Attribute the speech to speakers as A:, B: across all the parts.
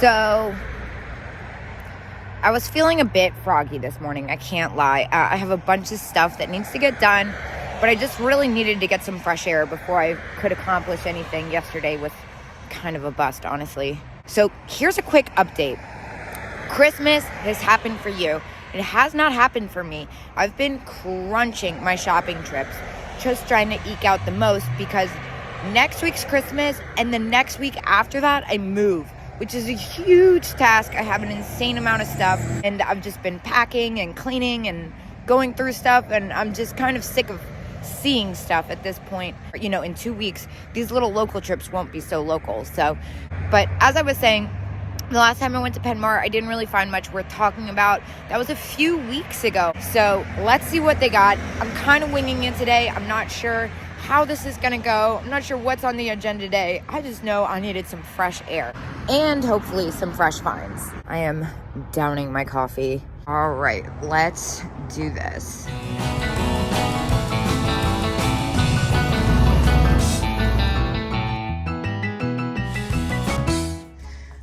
A: So I was feeling a bit froggy this morning, I can't lie. I have a bunch of stuff that needs to get done, but I just really needed to get some fresh air before I could accomplish anything. Yesterday was kind of a bust, honestly. So here's a quick update. Christmas has happened for you. It has not happened for me. I've been crunching my shopping trips, just trying to eke out the most, because next week's Christmas and the next week after that I move, which is a huge task. I have an insane amount of stuff, and I've just been packing and cleaning and going through stuff, and I'm just kind of sick of seeing stuff at this point. You know, in 2 weeks, these little local trips won't be so local. So, but as I was saying, the last time I went to Penmar, I didn't really find much worth talking about. That was a few weeks ago. So let's see what they got. I'm kind of winging it today. I'm not sure how this is gonna go. I'm not sure what's on the agenda today. I just know I needed some fresh air and hopefully some fresh finds. I am downing my coffee. All right, let's do this.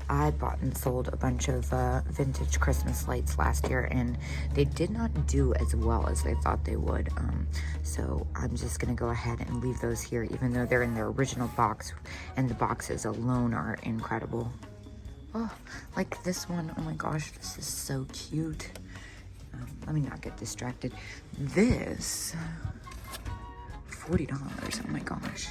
A: I bought and sold a bunch of vintage Christmas lights last year, and they did not do as well as I thought they would. So I'm just gonna go ahead and leave those here, even though they're in their original box, and the boxes alone are incredible. Oh, like this one. Oh my gosh, this is so cute. Let me not get distracted. This, $40. Oh my gosh.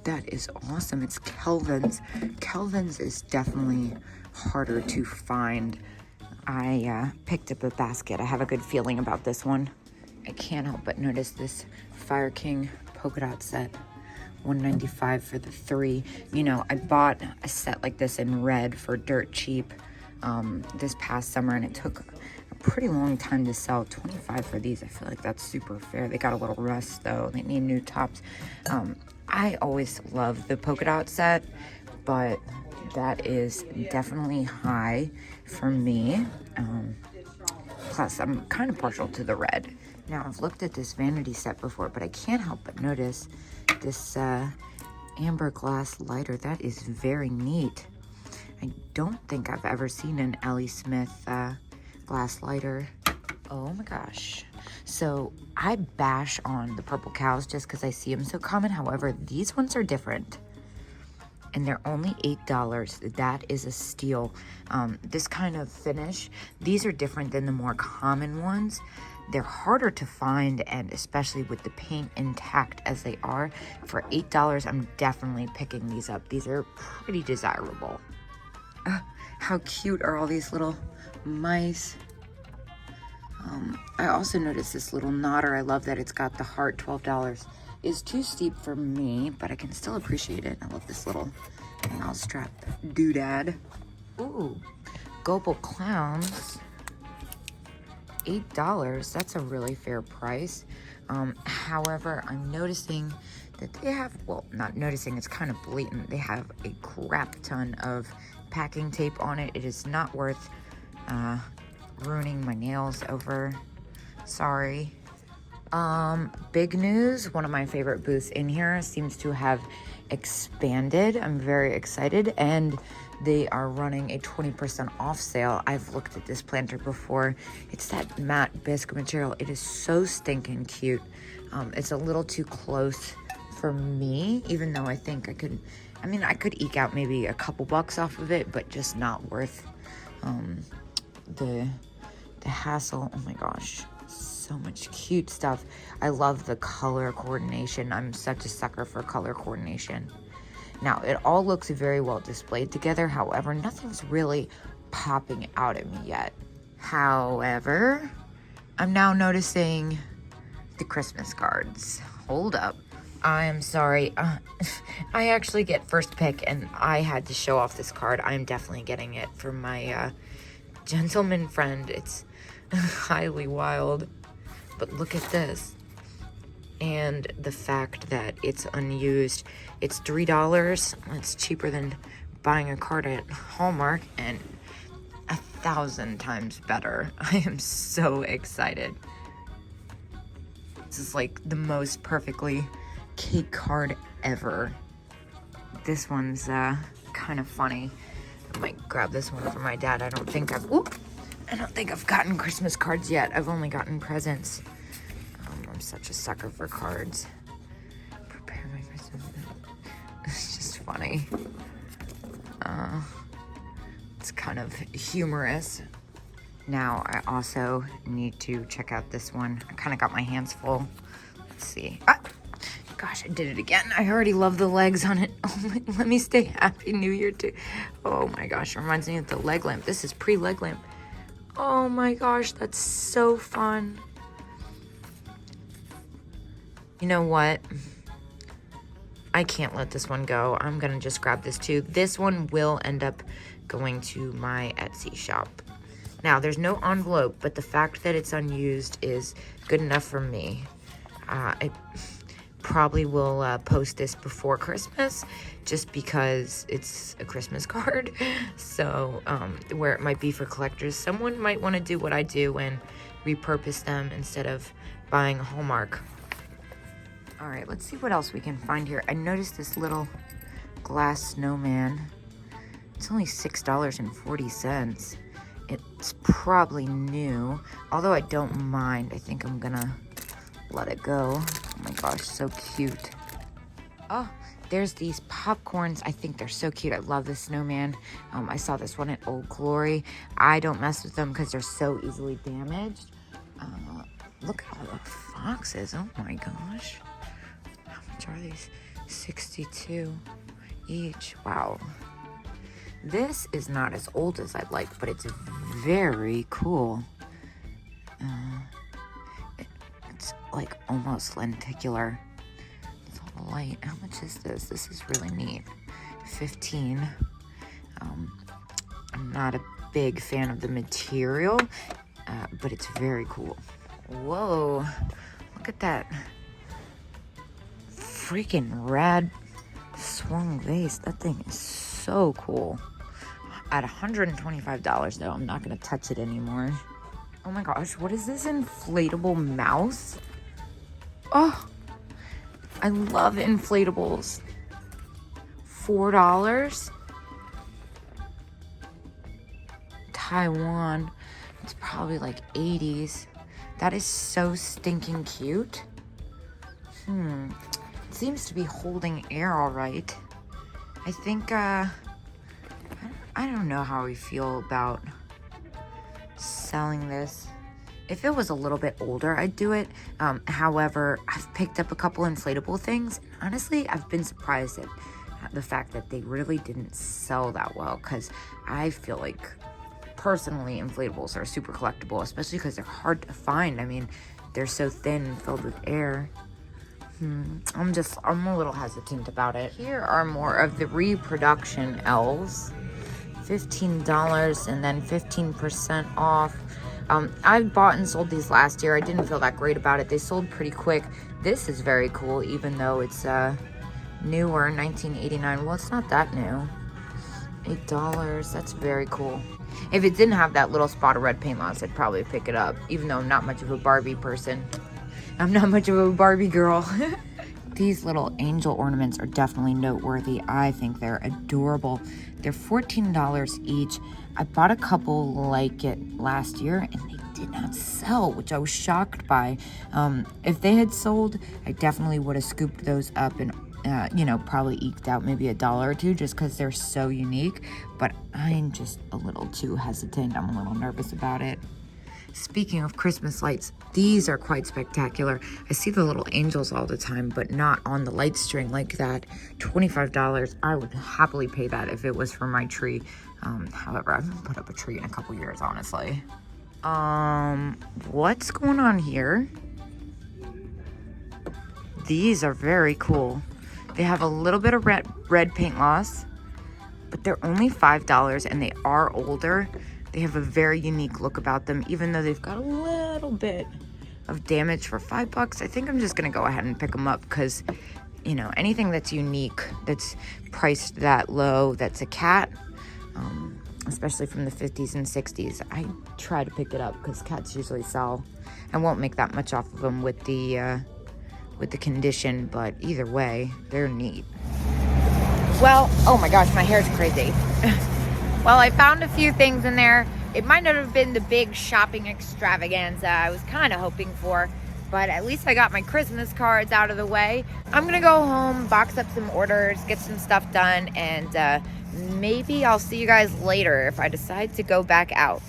A: That is awesome. It's Kelvin's. Kelvin's is definitely harder to find. I picked up a basket. I have a good feeling about this one. I can't help but notice this Fire King polka dot set. $195 for the 3. You know, I bought a set like this in red for dirt cheap this past summer, and it took a pretty long time to sell. $25 for these. I feel like that's super fair. They got a little rust though. They need new tops. I always love the polka dot set, but that is definitely high for me. Plus, I'm kind of partial to the red. Now, I've looked at this Vanity Set before, but I can't help but notice this amber glass lighter. That is very neat. I don't think I've ever seen an Ellie Smith glass lighter. Oh my gosh. So I bash on the purple cows just because I see them so common. However, these ones are different, and they're only $8. That is a steal. This kind of finish, these are different than the more common ones. They're harder to find, and especially with the paint intact as they are, for $8, I'm definitely picking these up. These are pretty desirable. How cute are all these little mice? I also noticed this little nodder. I love that it's got the heart. $12 is too steep for me, but I can still appreciate it. I love this little mousetrap doodad. Ooh, Gobble Clowns. $8. That's a really fair price. However, I'm noticing that they have, well, not noticing, it's kind of blatant. They have a crap ton of packing tape on it. It is not worth ruining my nails over. Sorry. Big news. One of my favorite booths in here seems to have expanded. I'm very excited, and they are running a 20% off sale. I've looked at this planter before. It's that matte bisque material. It is so stinking cute. It's a little too close for me, even though I think I could eke out maybe a couple bucks off of it, but just not worth the hassle. Oh my gosh, so much cute stuff. I love the color coordination. I'm such a sucker for color coordination. Now, it all looks very well displayed together. However, nothing's really popping out at me yet. However, I'm now noticing the Christmas cards. Hold up. I am sorry. I actually get first pick, and I had to show off this card. I am definitely getting it for my gentleman friend. It's highly wild, but look at this. And the fact that it's unused. It's $3. It's cheaper than buying a card at Hallmark, and 1,000 times better. I am so excited. This is like the most perfectly cake card ever. This one's kind of funny. I might grab this one for my dad. I don't think I've gotten Christmas cards yet. I've only gotten presents. I'm such a sucker for cards. Prepare my Christmas. It's just funny. It's kind of humorous. Now I also need to check out this one. I kind of got my hands full. Let's see. Ah! Gosh, I did it again. I already love the legs on it. Oh, let me stay Happy New Year too. Oh my gosh, it reminds me of the leg lamp. This is pre-leg lamp. Oh my gosh, that's so fun. You know what? I can't let this one go. I'm gonna just grab this too. This one will end up going to my Etsy shop. Now, there's no envelope, but the fact that it's unused is good enough for me. I probably will post this before Christmas just because it's a Christmas card. So where it might be for collectors, someone might want to do what I do and repurpose them instead of buying a Hallmark. All right, let's see what else we can find here. I noticed this little glass snowman. It's only $6.40. It's probably new, although I don't mind. I think I'm gonna let it go. Oh my gosh, so cute. Oh, there's these popcorns. I think they're so cute. I love the snowman. I saw this one at Old Glory. I don't mess with them because they're so easily damaged. Look at all the foxes. Oh my gosh. How much are these? $62 each. Wow. This is not as old as I'd like, but it's very cool. It's like almost lenticular. It's all light. How much is this? This is really neat. 15. I'm not a big fan of the material, but it's very cool. Whoa, look at that freaking rad swung vase. That thing is so cool. At $125 though, I'm not gonna touch it anymore. Oh my gosh, what is this inflatable mouse? Oh, I love inflatables. $4. Taiwan, it's probably like 80s. That is so stinking cute. It seems to be holding air all right. I think, I don't know how we feel about selling this. If it was a little bit older, I'd do it. However, I've picked up a couple inflatable things. Honestly, I've been surprised at the fact that they really didn't sell that well, because I feel like, personally, inflatables are super collectible, especially because they're hard to find. I mean, they're so thin and filled with air. I'm a little hesitant about it. Here are more of the reproduction elves. $15 and then 15% off. I bought and sold these last year. I didn't feel that great about it. They sold pretty quick. This is very cool, even though it's newer, 1989. Well, it's not that new. $8. That's very cool. If it didn't have that little spot of red paint loss, I'd probably pick it up, even though I'm not much of a Barbie person. I'm not much of a Barbie girl. These little angel ornaments are definitely noteworthy. I think they're adorable. They're $14 each. I bought a couple like it last year and they did not sell, which I was shocked by. If they had sold, I definitely would have scooped those up and probably eked out maybe $1 or $2 just because they're so unique. But I'm just a little too hesitant. I'm a little nervous about it. Speaking of Christmas lights, these are quite spectacular. I see the little angels all the time, but not on the light string like that. $25, I would happily pay that if it was for my tree. However, I haven't put up a tree in a couple years, honestly. What's going on here? These are very cool. They have a little bit of red paint loss, but they're only $5 and they are older. They have a very unique look about them, even though they've got a little bit of damage for $5. I think I'm just gonna go ahead and pick them up because, anything that's unique, that's priced that low, that's a cat, especially from the 50s and 60s, I try to pick it up because cats usually sell. I won't make that much off of them with the condition, but either way, they're neat. Well, oh my gosh, my hair's crazy. Well, I found a few things in there. It might not have been the big shopping extravaganza I was kind of hoping for, but at least I got my Christmas cards out of the way. I'm gonna go home, box up some orders, get some stuff done, and maybe I'll see you guys later if I decide to go back out.